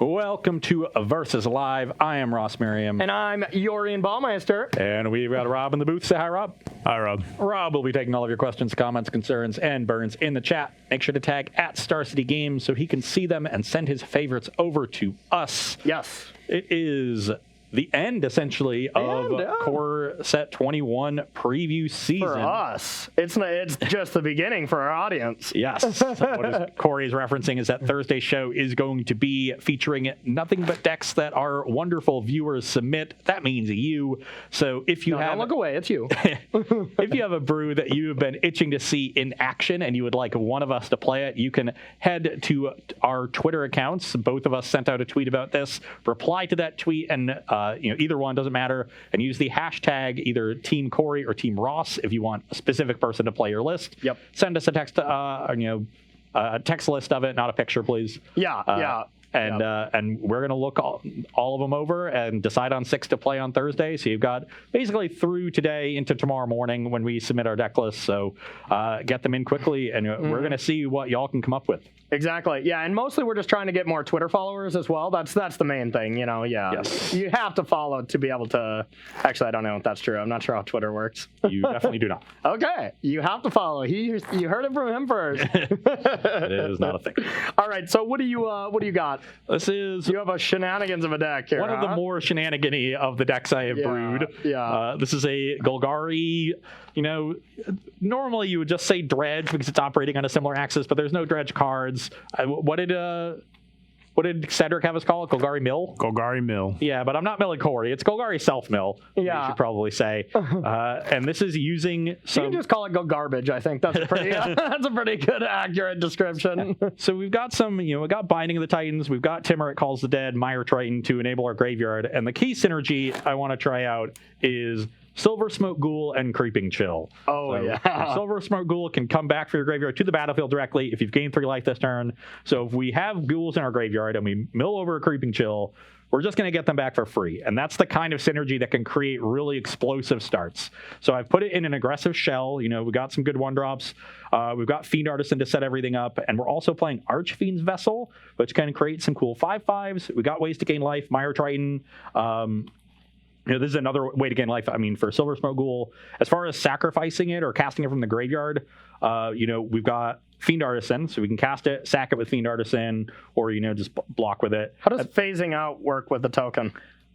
Welcome to Versus Live. I am Ross Merriam. And I'm Yorian Baumeister. And we've got Rob in the booth. Say hi, Rob. Hi, Rob. Rob will be taking all of your questions, comments, concerns, and burns in the chat. Make sure to tag at Star City Games so he can see them and send his favorites over to us. Yes. It is the end, essentially, of Core Set 21 preview season. For us. It's just the beginning for our audience. Yes. What Corey is referencing is that Thursday's show is going to be featuring nothing but decks that our wonderful viewers submit. That means you. So if you don't look away, it's you. If you have a brew that you have been itching to see in action and you would like one of us to play it, you can head to our Twitter accounts. Both of us sent out a tweet about this. Reply to that tweet and either one doesn't matter, and use the hashtag either Team Corey or Team Ross if you want a specific person to play your list. Yep. Send us a text, a text list of it, not a picture, please. Yeah. And we're going to look all of them over and decide on 6 to play on Thursday. So you've got basically through today into tomorrow morning when we submit our deck list. So get them in quickly, and we're going to see what y'all can come up with. Exactly. Yeah, and mostly we're just trying to get more Twitter followers as well. That's the main thing, Yeah. Yes. You have to follow to be able to. Actually, I don't know if that's true. I'm not sure how Twitter works. You definitely do not. Okay. You have to follow. You heard it from him first. It is not a thing. All right. So what do you got? This is You have a shenanigans of a deck here. one of the more shenanigan-y of the decks I have brewed. Yeah. This is a Golgari. Normally you would just say dredge because it's operating on a similar axis, but there's no dredge cards. What did Cedric have us call it? Golgari Mill? Golgari Mill. Yeah, but I'm not milling Corey. It's Golgari Self-Mill, yeah. you should probably say. And this is using some... You can just call it Go Garbage, I think. That's a pretty that's a pretty good, accurate description. So we've got we got Binding of the Titans, we've got Timurit Calls the Dead, Mire Triton to enable our graveyard, and the key synergy I want to try out is Silver Smoke Ghoul and Creeping Chill. Silver Smoke Ghoul can come back for your graveyard to the battlefield directly if you've gained 3 life this turn. So if we have ghouls in our graveyard and we mill over a Creeping Chill, we're just going to get them back for free. And that's the kind of synergy that can create really explosive starts. So I've put it in an aggressive shell. We got some good 1-drops. We've got Fiend Artisan to set everything up. And we're also playing Archfiend's Vessel, which can create some cool 5/5s. We got ways to gain life. Mire Triton. This is another way to gain life. For Silver Smoke Ghoul, as far as sacrificing it or casting it from the graveyard, we've got Fiend Artisan, so we can cast it, sack it with Fiend Artisan, or, just block with it. How does phasing out work with the token?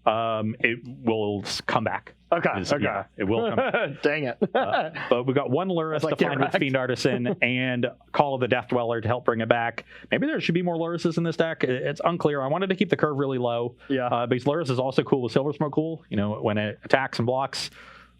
It will come back. Okay. Yeah, it will come back. Dang it. But we've got 1 Lurrus to find with Fiend Artisan and Call of the Death Dweller to help bring it back. Maybe there should be more Lurruses in this deck. It's unclear. I wanted to keep the curve really low. Yeah. Because Lurrus is also cool with Silver Smoke Ghoul. When it attacks and blocks.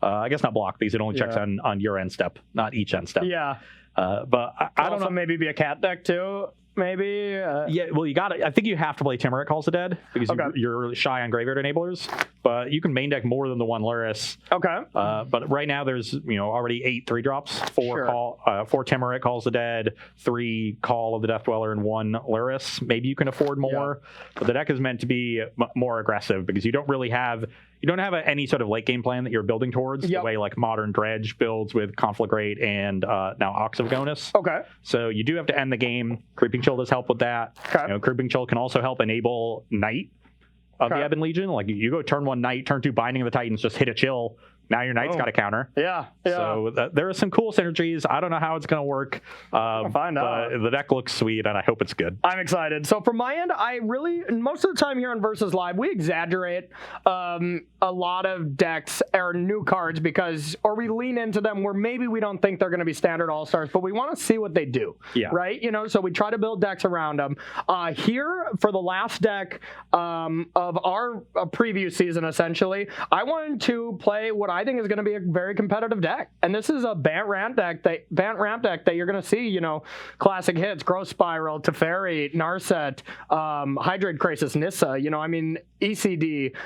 I guess not block because it only checks on your end step, not each end step. Yeah. But I don't know. Maybe be a cat deck too. Maybe. Yeah, well, you got it. I think you have to play Timurit Calls the Dead because you're shy on graveyard enablers. But you can main deck more than the 1 Lurrus. Okay. But right now there's already 8 3-drops, 4 Timurit Calls the Dead, 3 Call of the Death Dweller, and 1 Lurrus. Maybe you can afford more, but the deck is meant to be more aggressive because you don't have any sort of late game plan that you're building towards the way like modern Dredge builds with Conflagrate and now Ox of Agonis. Okay. So you do have to end the game. Creeping Chill does help with that. Okay. Creeping Chill can also help enable Knight of the Ebon Legion. Like you go turn 1 Knight, turn 2 Binding of the Titans, just hit a chill. Now your Knight's got a counter. Yeah. So there are some cool synergies. I don't know how it's going to work. We'll find out. But the deck looks sweet, and I hope it's good. I'm excited. So from my end, most of the time here on Versus Live, we exaggerate a lot of decks or new cards or we lean into them where maybe we don't think they're going to be standard all-stars, but we want to see what they do. Yeah. Right? So we try to build decks around them. Here, for the last deck of our preview season, essentially, I wanted to play what I think is going to be a very competitive deck. And this is a Bant ramp deck that you're going to see, classic hits, Growth Spiral, Teferi, Narset, Hydrate Crisis, Nissa, ECD,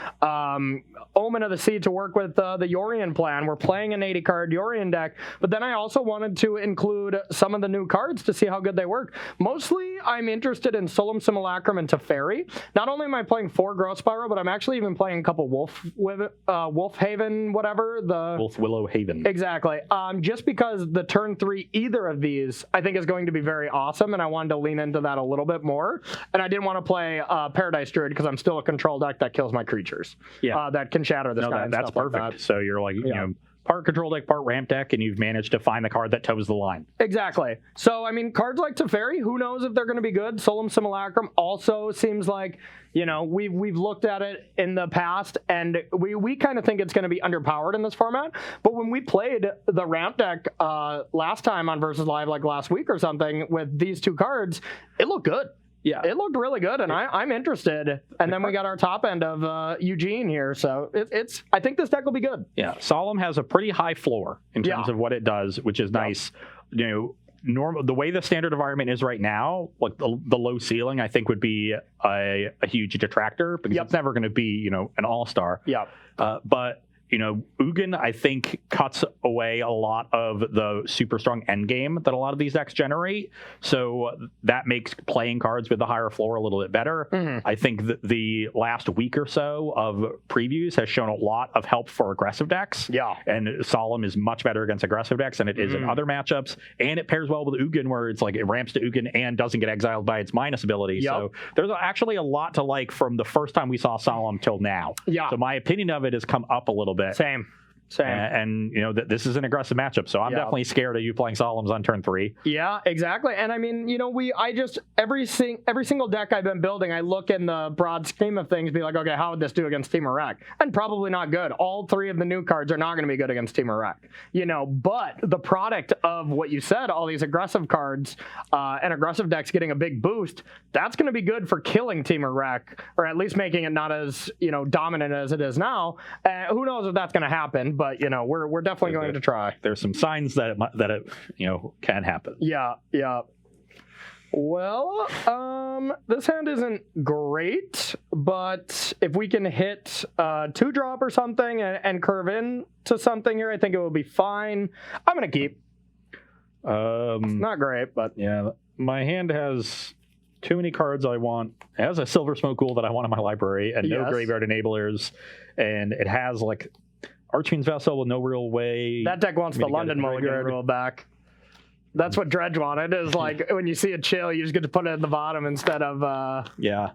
Omen of the Sea to work with the Yorian plan. We're playing an 80 card Yorian deck, but then I also wanted to include some of the new cards to see how good they work. Mostly I'm interested in Solemn Simulacrum and Teferi. Not only am I playing 4 Growth Spiral, but I'm actually even playing a couple Wolf Haven, whatever, whatever the Wolf Willow Haven. Exactly. Just because the turn 3 either of these I think is going to be very awesome, and I wanted to lean into that a little bit more. And I didn't want to play Paradise Druid because I'm still a control deck that kills my creatures. Yeah. That can shatter this guy. That's perfect. Like that. So you're like, you know, part control deck, part ramp deck, and you've managed to find the card that toes the line. Exactly. So, I mean, cards like Teferi, who knows if they're going to be good? Solemn Simulacrum also seems like, you know, we've looked at it in the past, and we kind of think it's going to be underpowered in this format. But when we played the ramp deck last time on Versus Live, like last week or something, with these two cards, it looked good. Yeah, it looked really good, and I'm interested. And then we got our top end of Eugene here, so it's. I think this deck will be good. Yeah, Solemn has a pretty high floor in terms of what it does, which is nice. You know, the way the standard environment is right now, like the low ceiling, I think would be a huge detractor because it's never going to be, you know, an all-star. Yeah. But you know, Ugin, I think, cuts away a lot of the super strong endgame that a lot of these decks generate. So that makes playing cards with the higher floor a little bit better. Mm-hmm. I think the last week or so of previews has shown a lot of help for aggressive decks. Yeah. And Solemn is much better against aggressive decks than it is in other matchups. And it pairs well with Ugin, where it's like it ramps to Ugin and doesn't get exiled by its minus ability. Yep. So there's actually a lot to like from the first time we saw Solemn till now. Yeah. So my opinion of it has come up a little bit. Same. And you know, this is an aggressive matchup, so I'm definitely scared of you playing Solemns on turn 3. Yeah, exactly. And I mean, you know, I just every single deck I've been building, I look in the broad scheme of things, be like, okay, how would this do against Team Iraq? And probably not good. All 3 of the new cards are not going to be good against Team Iraq. You know, but the product of what you said, all these aggressive cards and aggressive decks getting a big boost, that's going to be good for killing Team Iraq, or at least making it not as, you know, dominant as it is now. Who knows if that's going to happen? But you know, we're definitely going to try. There's some signs that it you know, can happen. Yeah. Well, this hand isn't great, but if we can hit 2-drop or something and curve in to something here, I think it will be fine. I'm gonna keep. It's not great, but yeah, my hand has too many cards I want. It has a Silver Smoke Ghoul that I want in my library, and no graveyard enablers, and it has like Archfiend's Vessel with no real way. That deck wants the London Mulligan rule back. That's what Dredge wanted, is like when you see a chill, you just get to put it in the bottom instead of... Yeah.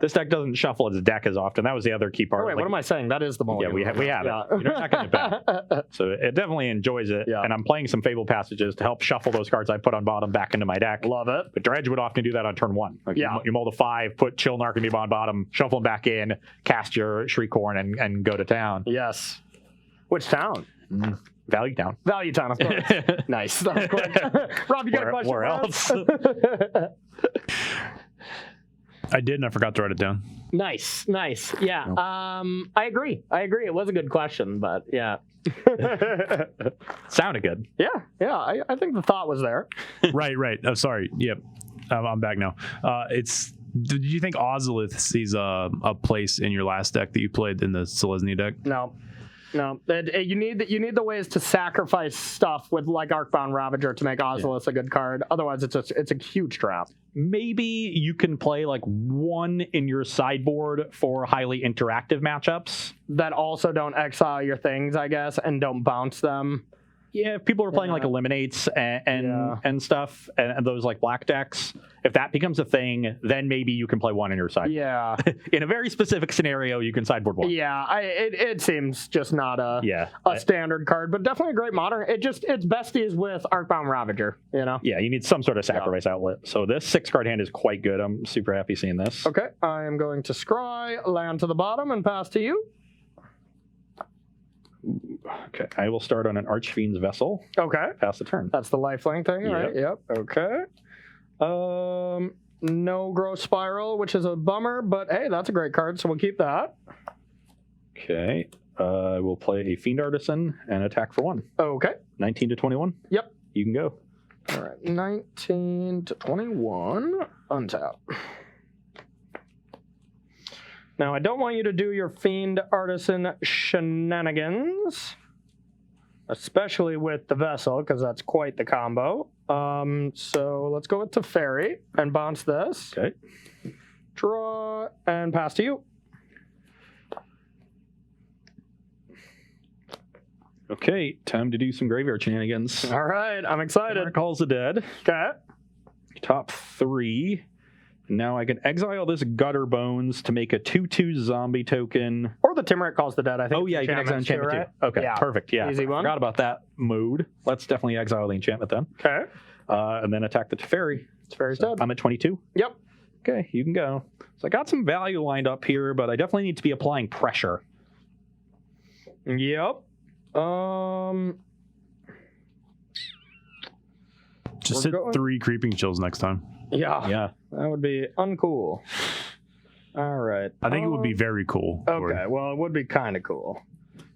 This deck doesn't shuffle its deck as often. That was the other key part. Oh, wait, what am I saying? That is the Mulligan. Yeah, we have it. You're not getting it back. So it definitely enjoys it. Yeah. And I'm playing some Fable Passages to help shuffle those cards I put on bottom back into my deck. Love it. But Dredge would often do that on turn 1. Like you mull the 5, put Chill Narcomoeba on bottom, shuffle them back in, cast your Shriekhorn, and go to town. Yes. Which town? Value Town. Value Town, of course. Nice. That was quick. Rob, you got a question? Where else? I did, and I forgot to write it down. Nice. Yeah. No. I agree. It was a good question, but yeah. Sounded good. Yeah. I think the thought was there. Right. Oh, sorry. Yep. I'm back now. Did you think Ozolith sees a place in your last deck that you played in the Selesnya deck? No. You need the ways to sacrifice stuff with like Arcbound Ravager to make Ozolith a good card. Otherwise, it's a huge trap. Maybe you can play like 1 in your sideboard for highly interactive matchups that also don't exile your things, I guess, and don't bounce them. Yeah, if people are playing like Eliminates and stuff, and those like black decks, if that becomes a thing, then maybe you can play 1 in your sideboard. Yeah. In a very specific scenario, you can sideboard 1. Yeah, it seems just not a standard card, but definitely a great modern. It's besties with Arcbound Ravager, you know? Yeah, you need some sort of sacrifice outlet. So this 6-card hand is quite good. I'm super happy seeing this. Okay, I am going to scry, land to the bottom, and pass to you. Okay, I will start on an Archfiend's Vessel. Okay. Pass the turn. That's the lifelink thing, right? Yep. Okay. No Growth Spiral, which is a bummer, but hey, that's a great card, so we'll keep that. Okay. I will play a Fiend Artisan and attack for 1. Okay. 19 to 21? Yep. You can go. All right. 19 to 21. Untap. Now, I don't want you to do your Fiend Artisan shenanigans, especially with the Vessel, because that's quite the combo. So let's go with Teferi and bounce this. Okay. Draw and pass to you. Okay, time to do some graveyard shenanigans. All right, I'm excited. Timeric Calls the Dead. Okay. Top 3. Now I can exile this Gutter Bones to make a 2/2 zombie token. Or the Timeric Calls the Dead, I think. Oh, yeah, you can exile enchantments enchantment too, too. Okay, Yeah. perfect. Yeah, Easy one. Forgot about that mode. Let's definitely exile the enchantment then. Okay. And then attack the Teferi. Teferi's So dead. I'm at 22. Yep. Okay, you can go. So I got some value lined up here, but I definitely need to be applying pressure. Yep. Just We're hit going- 3 creeping chills next time. Yeah. Yeah. That would be uncool. All right. I think it would be very cool. Okay, well, it would be kind of cool.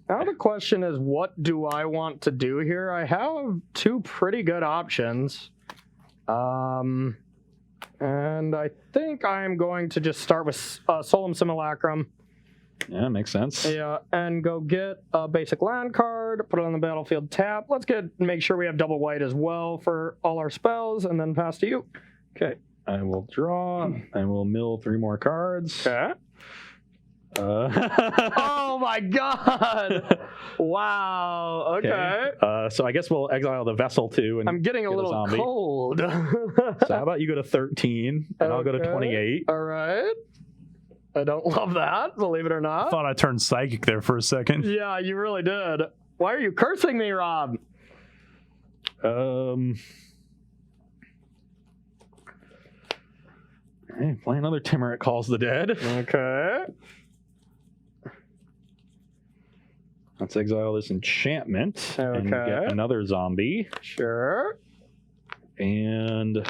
Now the question is, what do I want to do here? I have 2 pretty good options. And I think I'm going to just start with Solemn Simulacrum. Yeah, makes sense. Yeah, and go get a basic land card, put it on the battlefield tap. Let's make sure we have double white as well for all our spells, and then pass to you. Okay, I will draw. I will mill 3 more cards. Okay. Uh, Oh my god! Wow. Okay. So I guess we'll exile the Vessel too. And I'm getting a get little zombie. cold. So how about you go to 13, and I'll go to Okay. 28. All right. I don't love that, believe it or I not. thought I turned psychic there for a second. Yeah, you really did. Why are you cursing me, Rob? Hey, play another Timeric Calls the Dead. Okay. Let's exile this enchantment and Okay. get another zombie. Sure. And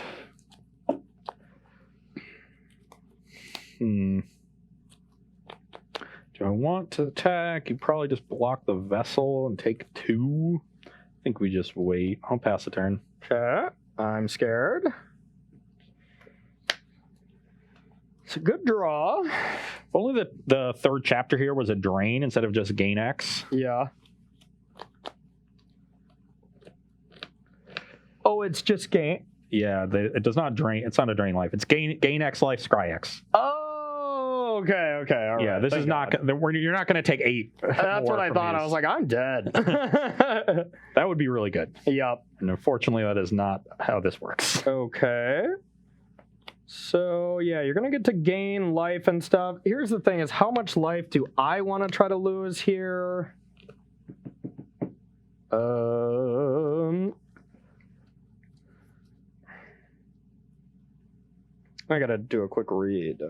do I want to attack? You probably just block the Vessel and take 2. I think we just wait. I'll pass the turn. Okay. I'm scared. It's a good draw. If only the 3rd chapter here was a drain instead of just gain X. Yeah. Oh, it's just game. Yeah, it does not drain. It's not a drain life. It's gain X life, scry X. Oh, okay. All Yeah, right. this is not. You're not going to take 8. That's what I thought. I was like, I'm dead. That would be really good. Yep. And unfortunately, that is not how this works. Okay. So, yeah, you're going to get to gain life and stuff. Here's the thing is, how much life do I want to try to lose here? I got to do a quick read.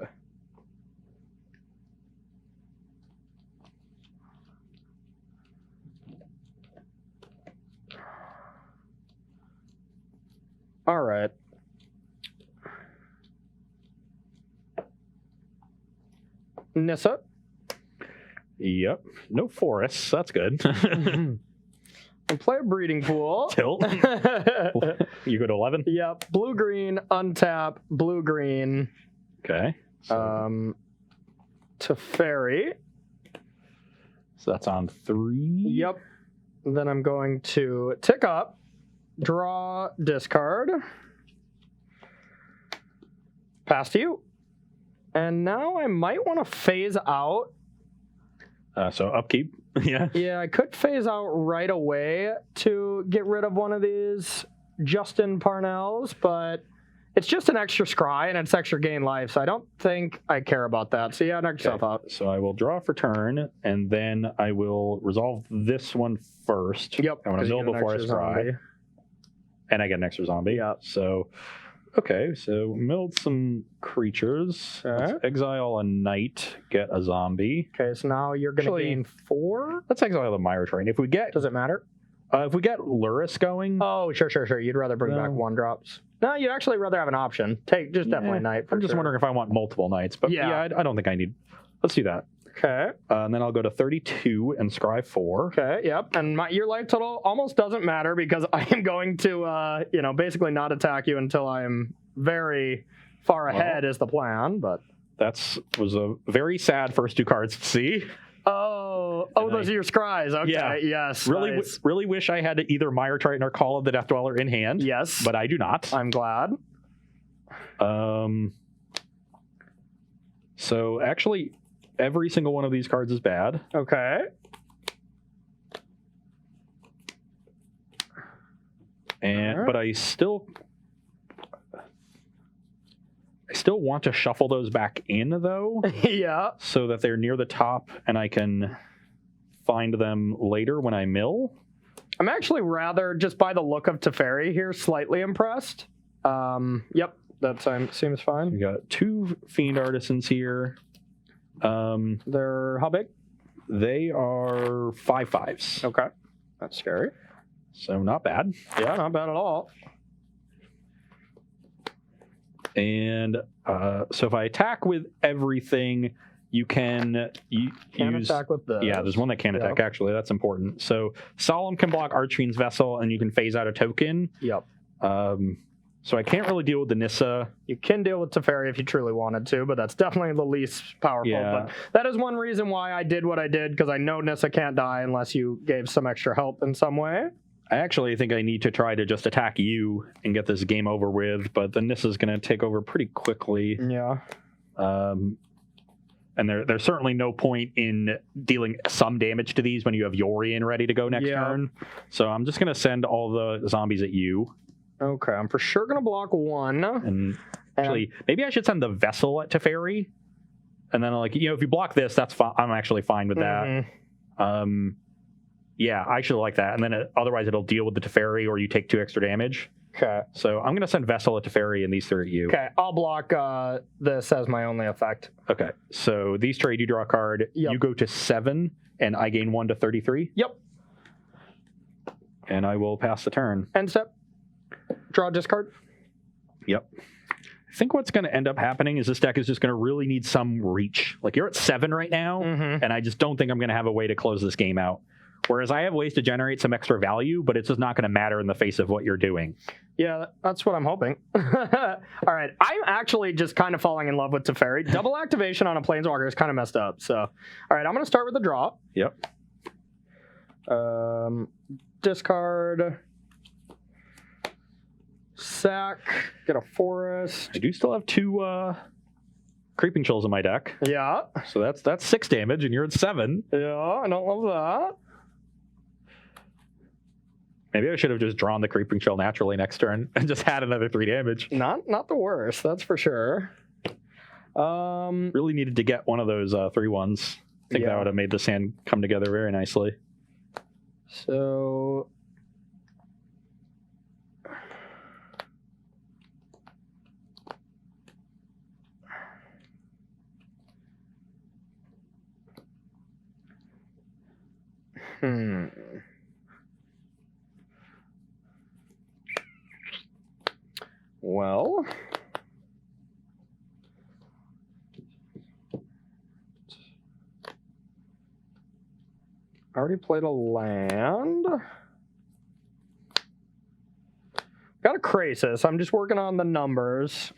All right. Nissa. Yep. No forests. That's good. And play a breeding pool. Tilt. You go to 11. Yep. Blue green, untap, blue green. Okay. Teferi. So that's on 3. Yep. Then I'm going to tick up, draw, discard, pass to you. And now I might want to phase out. So upkeep. Yeah. Yeah, I could phase out right away to get rid of one of these Justin Parnells, but it's just an extra scry and it's extra gain life, so I don't think I care about that. So yeah, knock yourself out. So I will draw for turn, and then I will resolve this one first. Yep. I want to 'cause you mill get an before I extra scry. zombie. And I get an extra zombie. Yeah. So, okay. So milled some creatures. Okay. Let's exile a knight, get a zombie. Okay, so now you're going to Actually- gain 4. Let's exile the Myra Train. If we get Does it matter? Luris going, Oh, sure. You'd rather bring back No. 1-drops. No, you'd actually rather have an option. Definitely knight. I'm just wondering if I want multiple knights, but Yeah. yeah, I don't think I need. Let's do that. Okay. And then I'll go to 32 and scry 4. Okay. Yep. And your life total almost doesn't matter because I am going to, basically not attack you until I am very far ahead. Is the plan, but. Was a very sad first 2 cards to see. Oh, And those I- are your scries. Okay. Yeah. Yes. Really, nice. really wish I had either Myra Triton or Call of the Death Dweller in hand. Yes. But I do not. I'm glad. So actually, every single one of these cards is bad. Okay. And but I still want to shuffle those back in though. Yeah. So that they're near the top and I can find them later when I mill. I'm actually rather, just by the look of Teferi here, slightly impressed. Yep, that seems fine. We got 2 Fiend Artisans here. They're how big? They are 5/5s. Okay. That's scary. So not bad. Yeah, not bad at all. And so if I attack with everything, you can use attack with this. Yeah, there's one that can attack, actually. That's important. So Solemn can block Archfiend's Vessel, and you can phase out a token. Yep. So I can't really deal with the Nissa. You can deal with Teferi if you truly wanted to, but that's definitely the least powerful. Yeah. But that is one reason why I did what I did, because I know Nissa can't die unless you gave some extra help in some way. I actually think I need to try to just attack you and get this game over with, but the Nissa's going to take over pretty quickly. Yeah. And there's certainly no point in dealing some damage to these when you have Yorian ready to go next turn. So I'm just going to send all the zombies at you. Okay, I'm for sure going to block one. And actually, maybe I should send the Vessel at Teferi. And then, like, if you block this, that's fine. I'm actually fine with that. Yeah, I should like that. And then otherwise it'll deal with the Teferi or you take 2 extra damage. Okay. So I'm going to send Vessel at Teferi and these 3 at you. Okay, I'll block this as my only effect. Okay, so these trade, you draw a card. Yep. You go to 7 and I gain 1 to 33. Yep. And I will pass the turn. End step. Draw, discard. Yep. I think what's going to end up happening is this deck is just going to really need some reach. Like, you're at 7 right now, and I just don't think I'm going to have a way to close this game out. Whereas I have ways to generate some extra value, but it's just not going to matter in the face of what you're doing. Yeah, that's what I'm hoping. All right, I'm actually just kind of falling in love with Teferi. Double activation on a Planeswalker is kind of messed up. So, all right, I'm going to start with the draw. Yep. Discard. Sack. Get a forest. I do still have 2 Creeping Chills in my deck. Yeah. So that's 6 damage, and you're at 7. Yeah, I don't love that. Maybe I should have just drawn the Creeping Chill naturally next turn and just had another 3 damage. Not the worst, that's for sure. Really needed to get one of those 3/1s. I think that would have made this hand come together very nicely. So... Well, I already played a land. Got a Crisis. I'm just working on the numbers.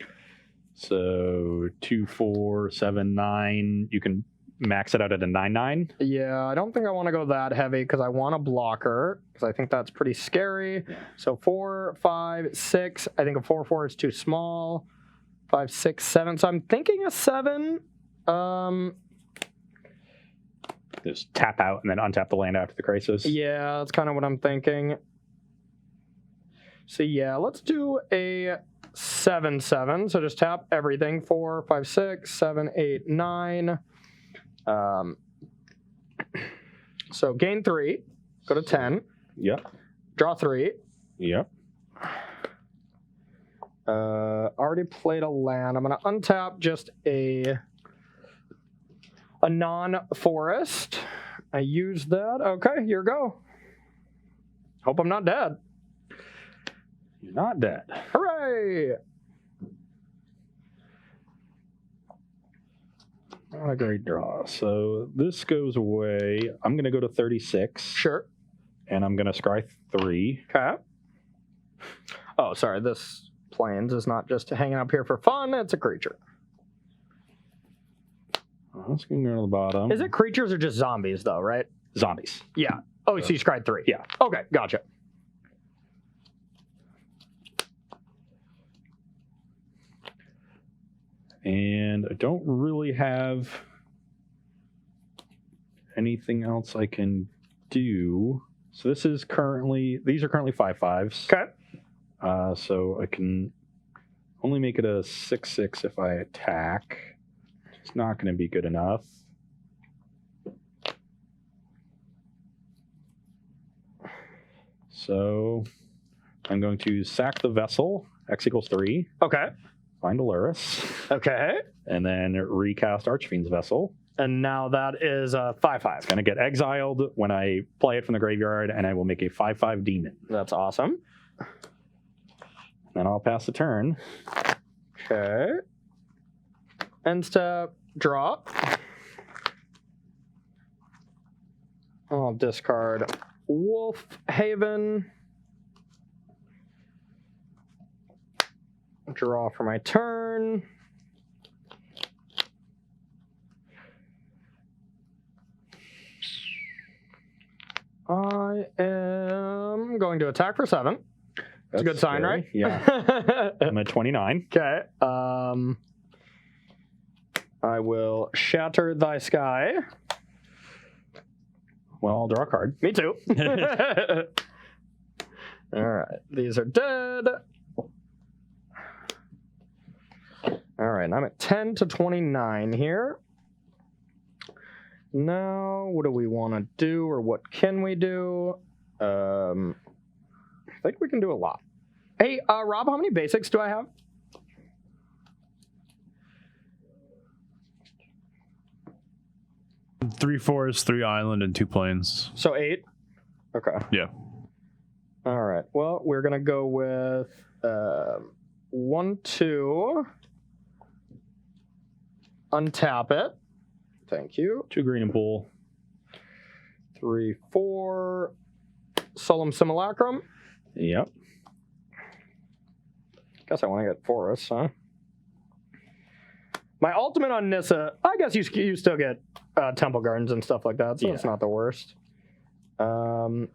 So 2, 4, 7, 9. You can max it out at a 9/9. Yeah, I don't think I want to go that heavy because I want a blocker because I think that's pretty scary. Yeah. So 4, 5, 6. I think a 4/4 is too small. 5, 6, 7. So I'm thinking a 7. Just tap out and then untap the land after the Crisis. Yeah, that's kind of what I'm thinking. So yeah, let's do a 7/7. So just tap everything. 4, 5, 6, 7, 8, 9. So gain 3, go to 10. Yep. Draw 3. Yep. Already played a land. I'm going to untap just a non-forest. I use that. Okay, here we go. Hope I'm not dead. You're not dead. Hooray! Not a great draw. So this goes away. I'm going to go to 36. Sure. And I'm going to scry 3. Okay. Oh, sorry. This Plains is not just hanging up here for fun. It's a creature. Let's go to the bottom. Is it creatures or just zombies, though, right? Zombies. Yeah. Oh, so you scryed 3. Yeah. Okay, gotcha. And I don't really have anything else I can do. So these are currently 5/5s. Okay. So I can only make it a 6/6 if I attack. It's not going to be good enough. So I'm going to sack the vessel, X equals 3, Okay. find Aluris, Okay. and then recast Archfiend's Vessel. And now that is a 5/5. Going to get exiled when I play it from the graveyard, and I will make a 5/5 demon. That's awesome. Then I'll pass the turn. Okay. End step, draw. I'll discard Wolf Haven. Draw for my turn. I am going to attack for 7. It's a good sign, scary. right? Yeah. I'm at 29. Okay. I will shatter thy sky. Well, I'll draw a card. Me too. All right. These are dead. All right. I'm at 10 to 29 here. Now, what do we want to do, or what can we do? I think we can do a lot. Hey, Rob, how many basics do I have? Three forest, 3 island, and 2 plains. So 8. Okay. Yeah. All right. Well, we're gonna go with 1, 2. Untap it. Thank you. 2 green and pool. 3, 4. Solemn Simulacrum. Yep. Guess I want to get Forest, huh? My ultimate on Nissa, I guess you still get Temple Gardens and stuff like that, so it's not the worst. I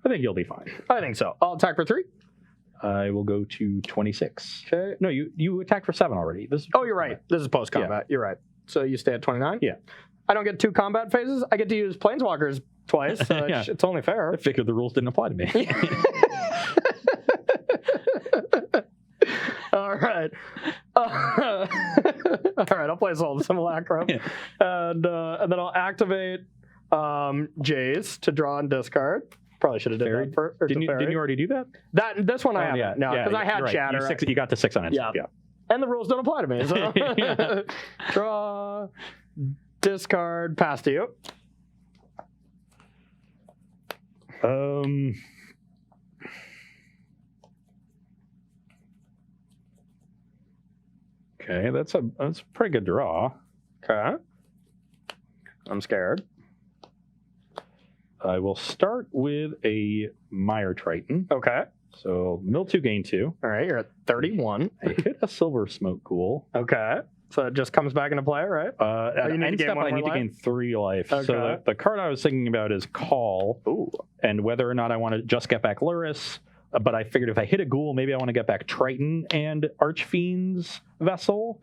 think you'll be fine. I think so. I'll attack for 3. I will go to 26. Okay. No, you attacked for 7 already. This is Oh, you're right. This is post-combat. You're right. So you stay at 29? Yeah. I don't get 2 combat phases. I get to use Planeswalkers twice, so Yeah. it's only fair. I figured the rules didn't apply to me. All right. All right, I'll play Soul Simulacrum. Yeah. And then I'll activate Jace to draw and discard. Probably should have done Fairy? that first. Or Didn't the you already do that? This one I haven't. Yeah. No, because I had you're right. Shatter. You got to 6 on it. Yeah. And the rules don't apply to me. So Yeah. draw, discard, pass to you. Okay, that's a pretty good draw. Okay. I'm scared. I will start with a Mire Triton. Okay. So mill 2, gain 2. All right, you're at 31. I hit a Silver Smoke Ghoul. Okay. So it just comes back into play, right? At you need to end gain step, 1 I more need to life? gain 3 life. Okay. So the card I was thinking about is Call, Ooh. and whether or not I want to just get back Luris. But I figured if I hit a Ghoul, maybe I want to get back Triton and Archfiend's Vessel.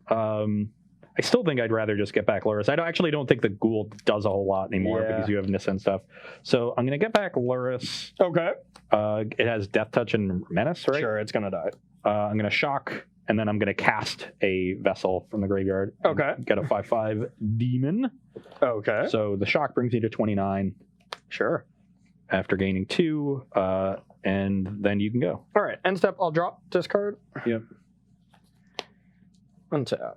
I still think I'd rather just get back Luris. Actually don't think the Ghoul does a whole lot anymore Yeah. because you have Nissa and stuff. So I'm going to get back Luris. Okay. It has Death Touch and Menace, right? Sure, it's going to die. I'm going to Shock, and then I'm going to cast a Vessel from the graveyard. and Okay. Get a 5/5 Demon. Okay. So the Shock brings me to 29 Sure. after gaining 2, and then you can go. All right. End step, I'll drop, discard. Yep. Untap.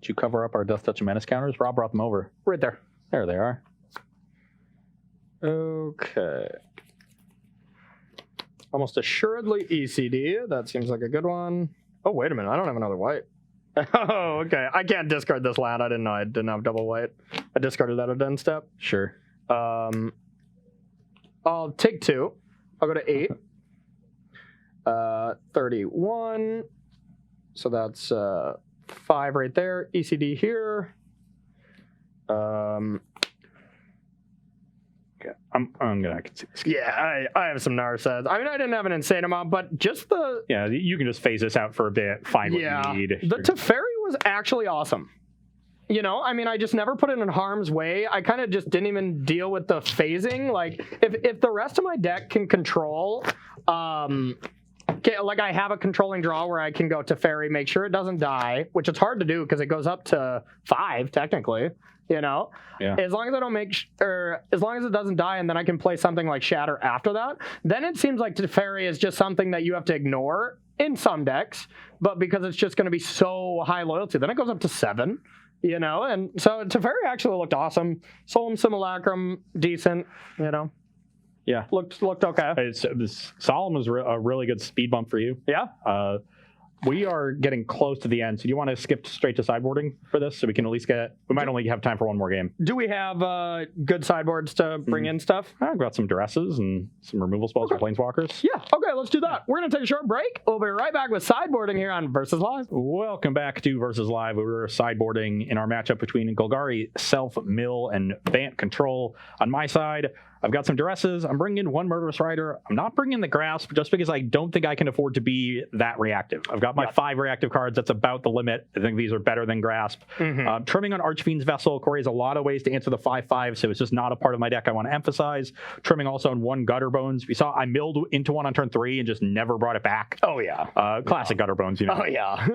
Did you cover up our Death Touch and Menace counters? Rob brought them over. Right there. There they are. Okay. Almost assuredly ECD. That seems like a good one. Oh, wait a minute. I don't have another white. Oh, okay. I can't discard this land. I didn't know I didn't have double white. I discarded that at end step. Sure. I'll take 2. I'll go to 8. 31. So that's 5 right there. ECD here. Okay. I'm gonna concede this game. Yeah, I have some Narsets. I mean, I didn't have an insane amount, but just the Yeah, you can just phase this out for a bit, find what you need. the Teferi was actually awesome. You know, I mean, I just never put it in harm's way. I kind of just didn't even deal with the phasing. Like, if the rest of my deck can control, like I have a controlling draw where I can go to Fairy, make sure it doesn't die, which it's hard to do because it goes up to 5 technically. You know, as long as I don't as long as it doesn't die, and then I can play something like Shatter after that, then it seems like Teferi is just something that you have to ignore in some decks, but because it's just going to be so high loyalty, then it goes up to 7, you know, and so Teferi actually looked awesome. Solemn Simulacrum, decent, you know. Yeah. Looked okay. Solemn was a really good speed bump for you. Yeah. We are getting close to the end, so do you want to skip straight to sideboarding for this so we can at least we might only have time for one more game. Do we have good sideboards to bring in stuff? I've got some Duresses and some removal spells for Planeswalkers. Yeah, okay, let's do that. We're going to take a short break. We'll be right back with sideboarding here on Versus Live. Welcome back to Versus Live. We were sideboarding in our matchup between Golgari, Self, Mill, and Bant Control. On my side, I've got some Duresses. I'm bringing in one Murderous Rider. I'm not bringing the Grasp just because I don't think I can afford to be that reactive. I've got my 5 reactive cards. That's about the limit. I think these are better than Grasp. Trimming on Archfiend's Vessel. Corey has a lot of ways to answer the 5/5, so it's just not a part of my deck I want to emphasize. Trimming also on 1 Gutter Bones. We saw I milled into one on turn 3 and just never brought it back. Oh, yeah. Classic Gutter Bones, you know. Oh, yeah.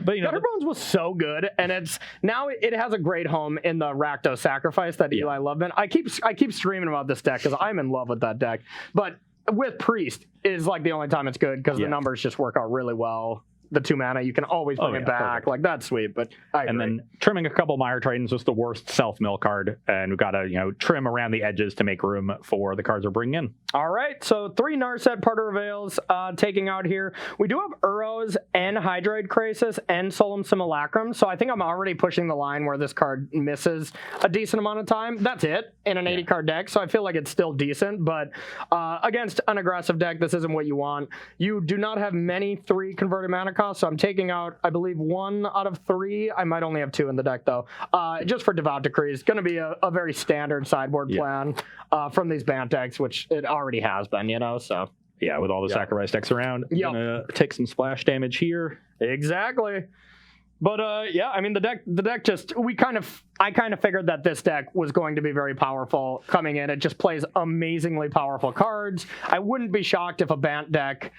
But, you know, Gutter Bones was so good, and it has a great home in the Rakdos Sacrifice that Eli Loveman. I keep streaming about this deck because I'm in love with that deck. But with Priest is like the only time it's good because the numbers just work out really well. The 2 mana, you can always bring it back. Perfect. Like, that's sweet, but I agree. And then trimming a couple Mire Tritons was the worst self-mill card, and we've got to, trim around the edges to make room for the cards we're bringing in. All right, so 3 Narset Parter Veils taking out here. We do have Uros and Hydroid Krasis and Solemn Simulacrum, so I think I'm already pushing the line where this card misses a decent amount of time. That's it in an 80-card deck, so I feel like it's still decent, but against an aggressive deck, this isn't what you want. You do not have many 3 converted mana costs, so I'm taking out, I believe, 1 out of 3. I might only have 2 in the deck, though. Just for Devout Decrees. Going to be a very standard sideboard plan from these Bant decks, which it already has been, so. Yeah, with all the sacrifice decks around. I'm going to take some splash damage here. Exactly. But I mean, the deck just, I kind of figured that this deck was going to be very powerful coming in. It just plays amazingly powerful cards. I wouldn't be shocked if a Bant deck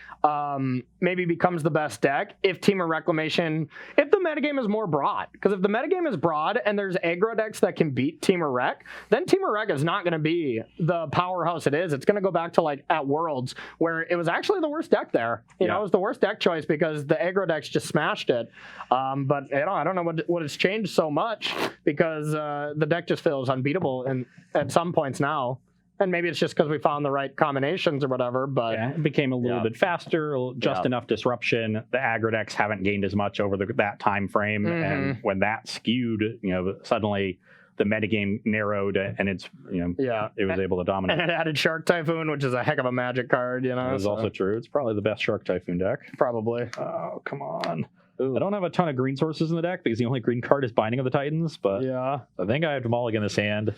maybe becomes the best deck if Temur Reclamation, if the metagame is more broad. Because if the metagame is broad and there's aggro decks that can beat Temur Rec, then Temur Rec is not going to be the powerhouse it is. It's going to go back to like at Worlds where it was actually the worst deck there. You know, it was the worst deck choice because the aggro decks just smashed it. But I don't know what has changed so much because the deck just feels unbeatable at some points now. And maybe it's just because we found the right combinations or whatever, but it became a little bit faster, just enough disruption. The aggro decks haven't gained as much over that time frame, and when that skewed, suddenly the metagame narrowed, and it was able to dominate. And it added Shark Typhoon, which is a heck of a Magic card, That is also true. It's probably the best Shark Typhoon deck. Probably. Oh, come on. Ooh. I don't have a ton of green sources in the deck because the only green card is Binding of the Titans, but I think I have to mulligan this hand.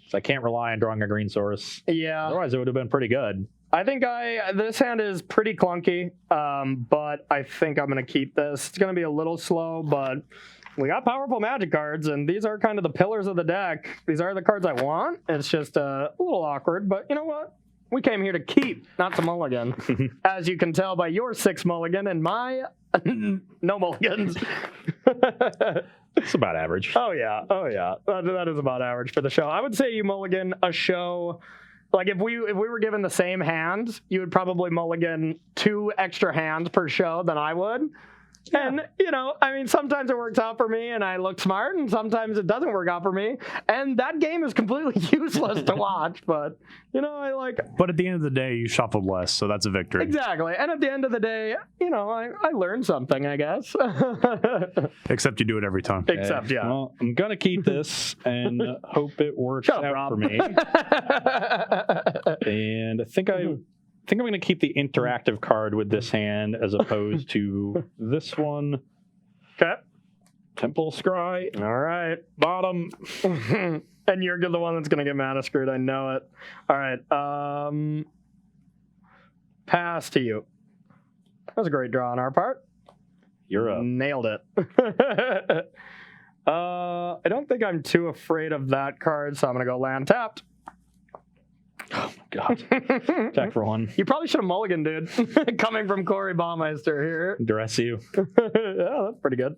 So I can't rely on drawing a green source. Yeah. Otherwise, it would have been pretty good. I think this hand is pretty clunky, but I think I'm going to keep this. It's going to be a little slow, but we got powerful Magic cards, and these are kind of the pillars of the deck. These are the cards I want. It's just a little awkward, but you know what? We came here to keep, not to mulligan. As you can tell by your 6 mulligan and my no mulligans. It's about average. Oh, yeah. That is about average for the show. I would say you mulligan a show. Like, if we were given the same hands, you would probably mulligan 2 extra hands per show than I would. Yeah. And, I mean, sometimes it works out for me and I look smart, and sometimes it doesn't work out for me. And that game is completely useless to watch, but, I like... But at the end of the day, you shuffled less, so that's a victory. Exactly. And at the end of the day, I learned something, I guess. Except you do it every time. Except, yeah. Well, I'm going to keep this and hope it works out for me. And I think I'm going to keep the interactive card with this hand as opposed to this one. Okay. Temple Scry. All right. Bottom. And you're the one that's going to get mana screwed. I know it. All right. Pass to you. That was a great draw on our part. You're up. Nailed it. I don't think I'm too afraid of that card, so I'm going to go land tapped. Oh my god. Attack for 1. You probably should have mulliganed, dude. Coming from Corey Baumeister here. Dress you. Yeah, that's pretty good.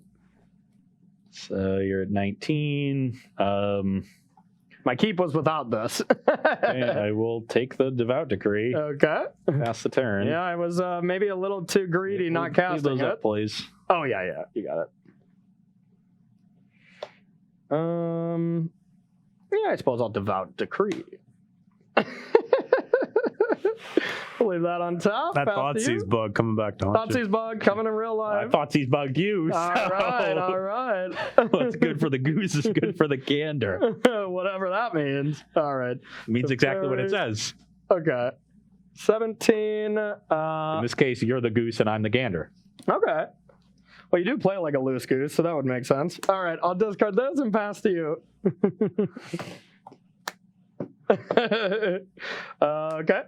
So you're at 19. My keep was without this. Okay, I will take the Devout Decree. Okay. Pass the turn. Yeah, I was maybe a little too greedy not Leave casting those it. up, please. Oh, yeah, you got it. Yeah, I suppose I'll Devout Decree. We'll leave that on top. That Pass to you. Thoughtseize bug coming back to haunt you. Thoughtseize bug coming in real I life. thought these bugged you. All right. What's good for the goose is good for the gander. Whatever that means. All right. Means exactly what it says. Okay. 17. In this case, you're the goose and I'm the gander. Okay. Well, you do play like a loose goose, so that would make sense. All right, I'll discard this and pass to you. Okay.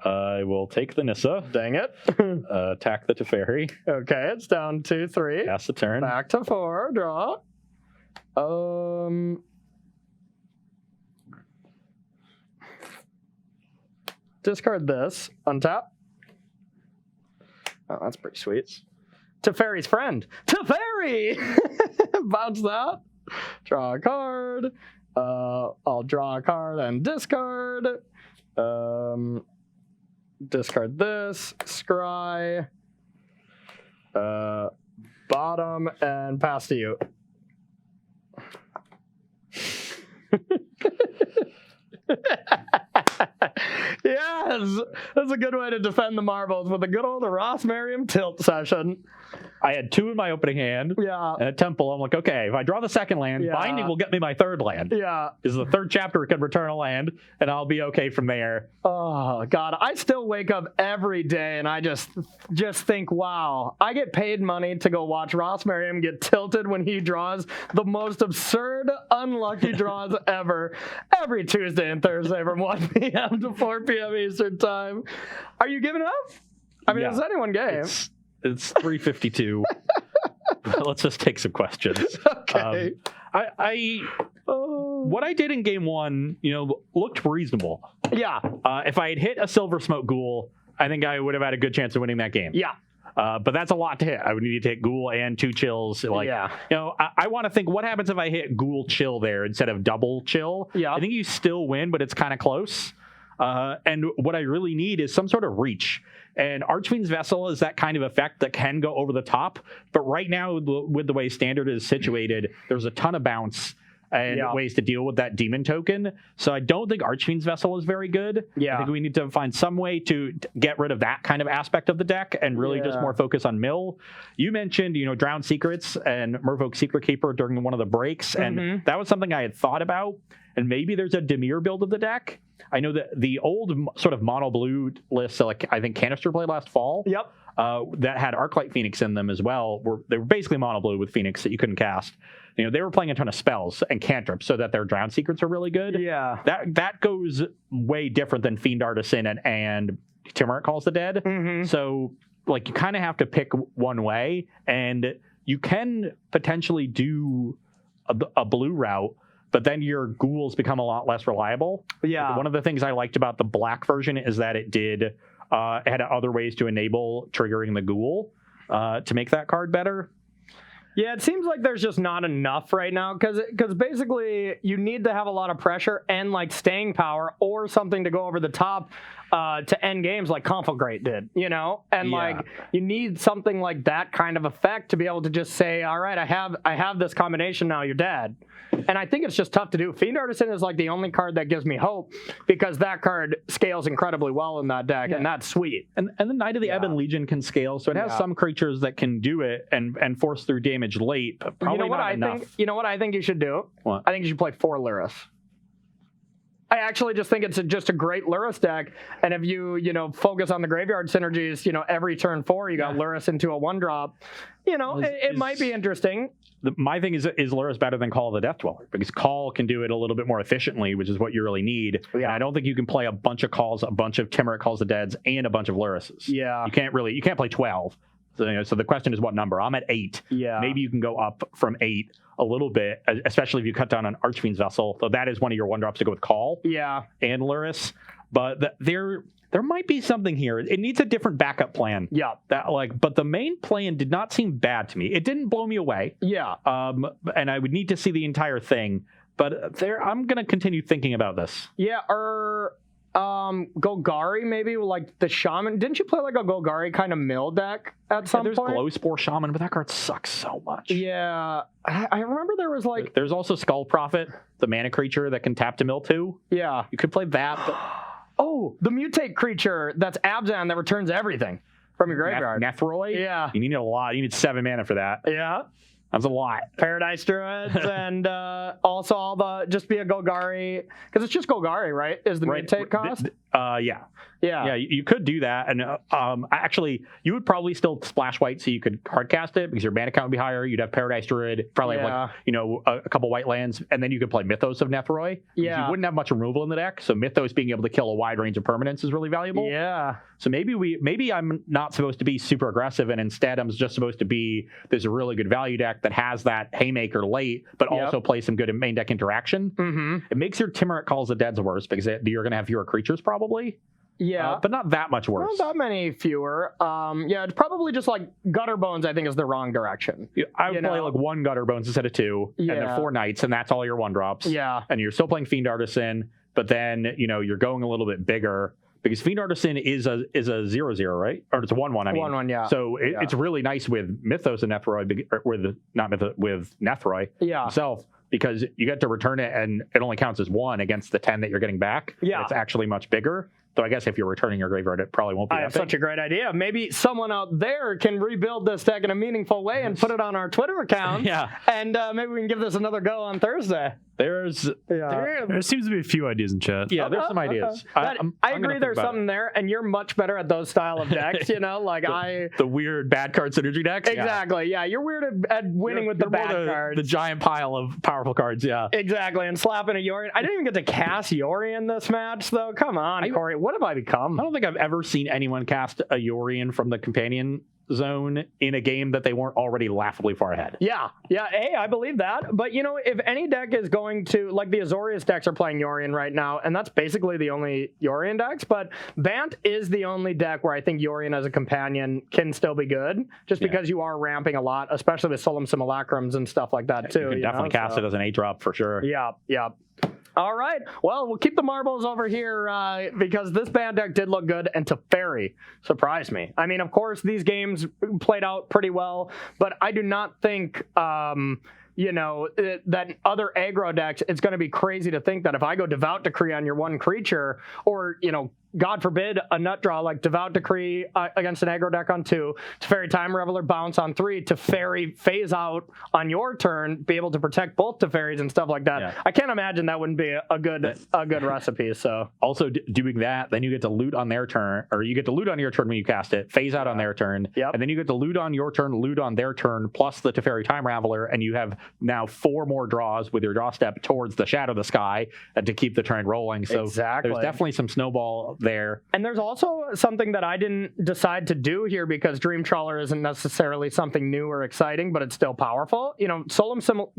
I will take the Nissa. Dang it. Attack the Teferi. Okay, it's down to 3. Pass the turn. Back to 4. Draw. Discard this. Untap. Oh, that's pretty sweet. Teferi's friend. Teferi! Bounce that. Draw a card. I'll draw a card and discard. Discard this. Scry. Bottom and pass to you. Yes, that's a good way to defend the marbles with a good old Ross Merriam tilt session. I had 2 in my opening hand. Yeah. And a temple. I'm like, okay, if I draw the second land, Yeah. binding will get me my 3rd land. Yeah. Is the 3rd chapter it can return a land, and I'll be okay from there. Oh God, I still wake up every day and I just think, wow, I get paid money to go watch Ross Merriam get tilted when he draws the most absurd, unlucky draws ever every Tuesday and Thursday from 1 p.m. to 4 p.m. Eastern time. Are you giving up? I mean, Yeah. it's anyone game. It's 3:52. Let's just take some questions. Okay. What I did in game 1, looked reasonable. Yeah. If I had hit a Silver Smoke Ghoul, I think I would have had a good chance of winning that game. Yeah. But that's a lot to hit. I would need to hit Ghoul and 2 chills. Yeah. I want to think, what happens if I hit Ghoul chill there instead of double chill? Yeah. I think you still win, but it's kind of close. And what I really need is some sort of reach. And Archfiend's Vessel is that kind of effect that can go over the top. But right now, with the way Standard is situated, there's a ton of bounce and ways to deal with that demon token. So I don't think Archfiend's Vessel is very good. Yeah. I think we need to find some way to get rid of that kind of aspect of the deck and really just more focus on mill. You mentioned, Drowned Secrets and Merfolk Secret Keeper during one of the breaks, and that was something I had thought about. And maybe there's a Dimir build of the deck. I know that the old sort of mono blue list, like I think Canister played last fall. Yep. That had Arclight Phoenix in them as well. They were basically mono blue with Phoenix that you couldn't cast. They were playing a ton of spells and cantrips so that their Drowned Secrets are really good. Yeah. That goes way different than Fiend Artisan and Timuric Calls the Dead. So you kind of have to pick one way, and you can potentially do a blue route, but then your ghouls become a lot less reliable. Yeah. One of the things I liked about the black version is that it had other ways to enable triggering the ghoul to make that card better. Yeah, it seems like there's just not enough right now because basically you need to have a lot of pressure and staying power or something to go over the top to end games like Conflagrate did, and you need something like that kind of effect to be able to just say, all right, I have this combination now, you're dead. And I think it's just tough to do. Fiend Artisan is the only card that gives me hope because that card scales incredibly well in that deck, and that's sweet. And the Knight of the Ebon Legion can scale, so it has some creatures that can do it and force through damage late, but probably not enough. You know what I think you should do? What? I think you should play 4 Lyris. I actually just think it's just a great Lyris deck, and if you focus on the graveyard synergies, every turn 4 you got Lyris into a 1-drop. It might be interesting. My thing is Lyris better than Call of the Death Dweller? Because Call can do it a little bit more efficiently, which is what you really need. Yeah. And I don't think you can play a bunch of Calls, a bunch of Timuric Calls the Deads, and a bunch of Lyrises. Yeah. You can't play 12. So the question is what number? I'm at 8. Yeah. Maybe you can go up from 8 a little bit, especially if you cut down on Archfiend's Vessel. So that is one of your 1-drops to go with Call and Luris. But there might be something here. It needs a different backup plan. Yeah. But the main plan did not seem bad to me. It didn't blow me away. Yeah. And I would need to see the entire thing. But I'm going to continue thinking about this. Yeah, or Golgari maybe, like the Shaman. Didn't you play like a Golgari kind of mill deck at some there's point? There's Glowspore Shaman, but that card sucks so much. Yeah, I remember there was like... There's also Skull Prophet, the mana creature that can tap to mill 2. Yeah. You could play that, but... Oh, the mutate creature that's Abzan that returns everything from your graveyard. Nethroi? Yeah. You need a lot. You need 7 mana for that. Yeah. That's a lot. Paradise Druids and also all the... Just be a Golgari. Because it's just Golgari, right? Is the mutate cost? Yeah. Yeah. You could do that, and actually, you would probably still splash white so you could hardcast it because your mana count would be higher. You'd have Paradise Druid, probably have a couple white lands, and then you could play Mythos of Nethroi. Yeah, you wouldn't have much removal in the deck, so Mythos being able to kill a wide range of permanents is really valuable. Yeah. So maybe I'm not supposed to be super aggressive, and instead I'm just supposed to be this really good value deck that has that Haymaker late, but also play some good main deck interaction. Mm-hmm. It makes your Timurit Calls the Dead's worse because you're going to have fewer creatures probably. Yeah. But not that much worse. Not that many fewer. It's probably just like Gutter Bones, I think, is the wrong direction. I would play like 1 Gutter Bones instead of 2, and then 4 Knights, and that's all your 1-drops. Yeah. And you're still playing Fiend Artisan, but then, you're going a little bit bigger because Fiend Artisan is a 0/0, right? Or it's a 1/1, I mean. 1/1, yeah. So it's really nice with Mythos and Nethroi, with Nethroi himself, because you get to return it and it only counts as 1 against the 10 that you're getting back. Yeah. It's actually much bigger. So I guess if you're returning your graveyard, it probably won't be I that have big. such a great idea. Maybe someone out there can rebuild this deck in a meaningful way and put it on our Twitter account. Yeah. And maybe we can give this another go on Thursday. There seems to be a few ideas in chat. Yeah, there's some ideas. I agree there's something there, and you're much better at those style of decks, the weird bad card synergy decks? Exactly, yeah. You're weird at winning with the bad cards. The giant pile of powerful cards, yeah. Exactly, and slapping a Yorion. I didn't even get to cast Yorion this match, though. Come on, Corey. What have I become? I don't think I've ever seen anyone cast a Yorion from the companion zone in a game that they weren't already laughably far ahead. Yeah. Hey, I believe that. But, if any deck is going to, like the Azorius decks are playing Yorion right now, and that's basically the only Yorion decks, but Bant is the only deck where I think Yorion as a companion can still be good, just because you are ramping a lot, especially with Solemn Simulacrums and stuff like that, too. You can definitely cast it as an 8-drop for sure. Yeah. All right. Well, we'll keep the marbles over here because this Bant deck did look good, and Teferi surprised me. I mean, of course, these games played out pretty well, but I do not think, that other aggro decks, it's going to be crazy to think that if I go Devout Decree on your one creature, or, God forbid, a nut draw like Devout Decree against an aggro deck on 2, Teferi Time Reveler bounce on 3, Teferi phase out on your turn, be able to protect both Teferis and stuff like that. Yeah. I can't imagine that wouldn't be a good recipe. So also doing that, then you get to loot on their turn, or you get to loot on your turn when you cast it, phase out on their turn, and then you get to loot on your turn, loot on their turn, plus the Teferi Time Raveler, and you have now 4 more draws with your draw step towards the Shadow of the Sky to keep the turn rolling. So there's definitely some snowball there. And there's also something that I didn't decide to do here because Dream Trawler isn't necessarily something new or exciting, but it's still powerful.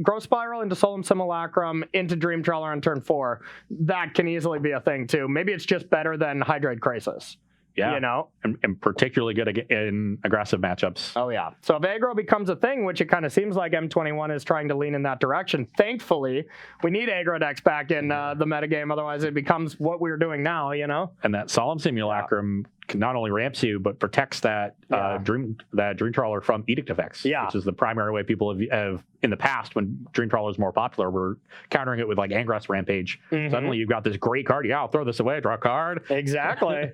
Growth Spiral into Solemn Simulacrum into Dream Trawler on turn 4. That can easily be a thing too. Maybe it's just better than Hydrate Crisis. Yeah, and particularly good in aggressive matchups. Oh, yeah. So if aggro becomes a thing, which it kind of seems like M21 is trying to lean in that direction, thankfully, we need aggro decks back in the metagame. Otherwise, it becomes what we're doing now, And that Solemn Simulacrum can not only ramps you, but protects that Dream Trawler from Edict effects, which is the primary way people have in the past, when Dream Trawler is more popular, were countering it with like Angrass Rampage. Suddenly you've got this great card. Yeah, I'll throw this away, draw a card. Exactly.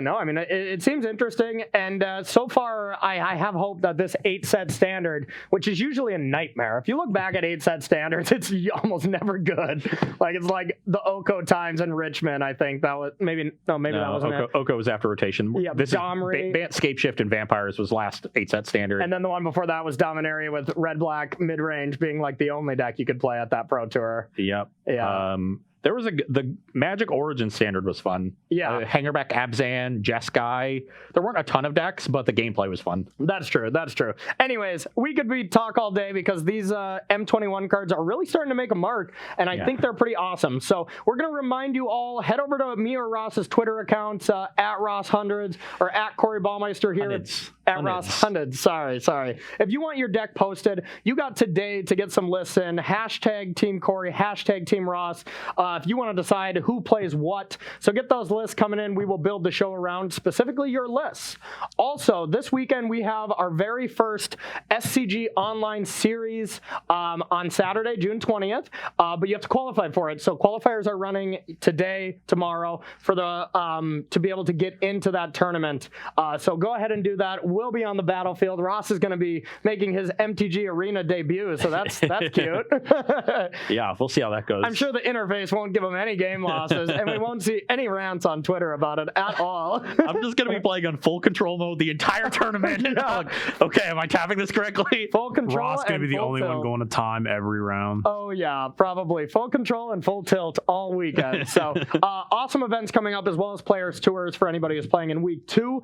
No, I mean, it seems interesting. And so far, I have hope that this 8-set standard, which is usually a nightmare. If you look back at 8-set standards, it's almost never good. Like, it's like the Oko times in Richmond, I think. That was maybe that wasn't it. Oko was after rotation. Yeah, this Domri. Bant, Scapeshift, and Vampires was last 8-set standard. And then the one before that was Dominaria with Red-Black mid-range being like the only deck you could play at that Pro Tour. Yep. Yeah. There was the Magic Origin Standard was fun. Yeah. Hangerback Abzan, Jeskai. There weren't a ton of decks, but the gameplay was fun. That's true. Anyways, we could talk all day because these M21 cards are really starting to make a mark, and I think they're pretty awesome. So we're going to remind you all, head over to me or Ross's Twitter accounts, at Ross Hundreds or at Corey Baumeister here. At Ross Hundreds. Sorry. If you want your deck posted, you got today to get some lists in. Hashtag Team Corey, hashtag Team Ross. If you want to decide who plays what. So get those lists coming in. We will build the show around specifically your lists. Also, this weekend we have our very first SCG online series on Saturday, June 20th. But you have to qualify for it. So qualifiers are running today, tomorrow, for the to be able to get into that tournament. So go ahead and do that. We'll be on the battlefield. Ross is going to be making his MTG Arena debut. So that's cute. Yeah, we'll see how that goes. I'm sure the interface won't give him any game losses, and we won't see any rants on Twitter about it at all. I'm just going to be playing on full control mode the entire tournament. Like, okay, am I tapping this correctly? Full control. Ross going to be the only one going to time every round. Oh, yeah, probably. Full control and full tilt all weekend. So awesome events coming up, as well as players' tours for anybody who's playing in week 2.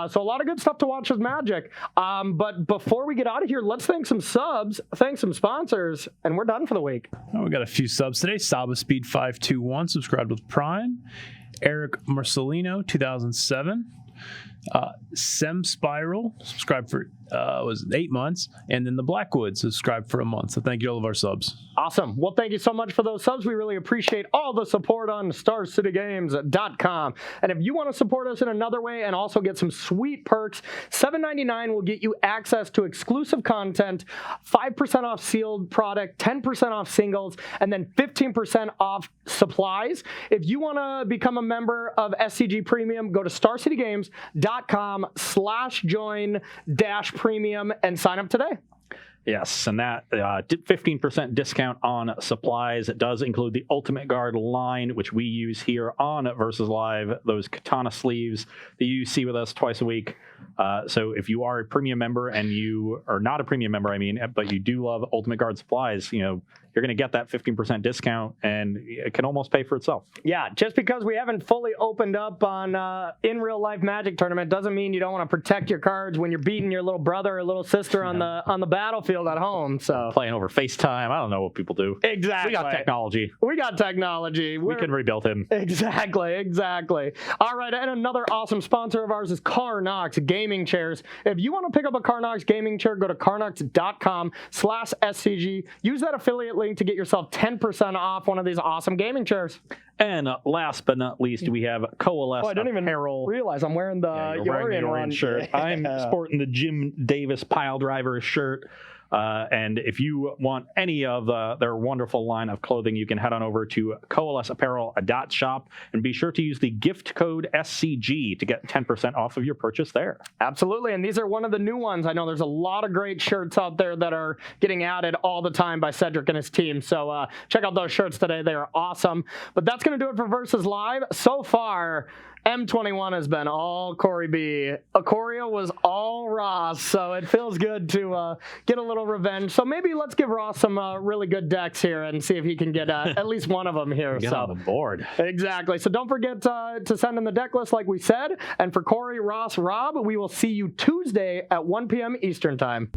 So a lot of good stuff to watch with Magic. But before we get out of here, let's thank some subs, thank some sponsors, and we're done for the week. We got a few subs today. Saba Speed 521 subscribed with Prime. Eric Marcelino 2007. Sem Spiral subscribed for was 8 months, and then the Blackwood subscribed for a month. So thank you all of our subs. Awesome. Well, thank you so much for those subs. We really appreciate all the support on StarCityGames.com. And if you want to support us in another way and also get some sweet perks, $7.99 will get you access to exclusive content, 5% off sealed product, 10% off singles, and then 15% off supplies. If you want to become a member of SCG Premium, go to StarCityGames.com/join-premium and sign up today. Yes, and that 15% discount on supplies. It does include the Ultimate Guard line, which we use here on Versus Live, those katana sleeves that you see with us twice a week. So if you are a premium member and you are not a premium member, but you do love Ultimate Guard supplies, you're going to get that 15% discount, and it can almost pay for itself. Yeah, just because we haven't fully opened up on in real life Magic tournament doesn't mean you don't want to protect your cards when you're beating your little brother or little sister on the battlefield at home. So playing over FaceTime, I don't know what people do. Exactly. We got technology. We can rebuild him. Exactly. All right, and another awesome sponsor of ours is Carnox Gaming Chairs. If you want to pick up a Carnox gaming chair, go to carnox.com/SCG. Use that affiliate link to get yourself 10% off one of these awesome gaming chairs. And last but not least, we have Coalesce I didn't even realize I'm wearing the Yorian shirt. I'm sporting the Jim Davis Pile Driver shirt. And if you want any of their wonderful line of clothing, you can head on over to coalesceapparel.shop and be sure to use the gift code SCG to get 10% off of your purchase there. Absolutely. And these are one of the new ones. I know there's a lot of great shirts out there that are getting added all the time by Cedric and his team. So check out those shirts today. They are awesome. But that's going to do it for Versus Live. So far, M21 has been all Corey B. Ikoria was all Ross, so it feels good to get a little revenge. So maybe let's give Ross some really good decks here and see if he can get at least one of them here. Get on the board. Exactly. So don't forget to send in the deck list like we said. And for Corey, Ross, Rob, we will see you Tuesday at 1 p.m. Eastern Time.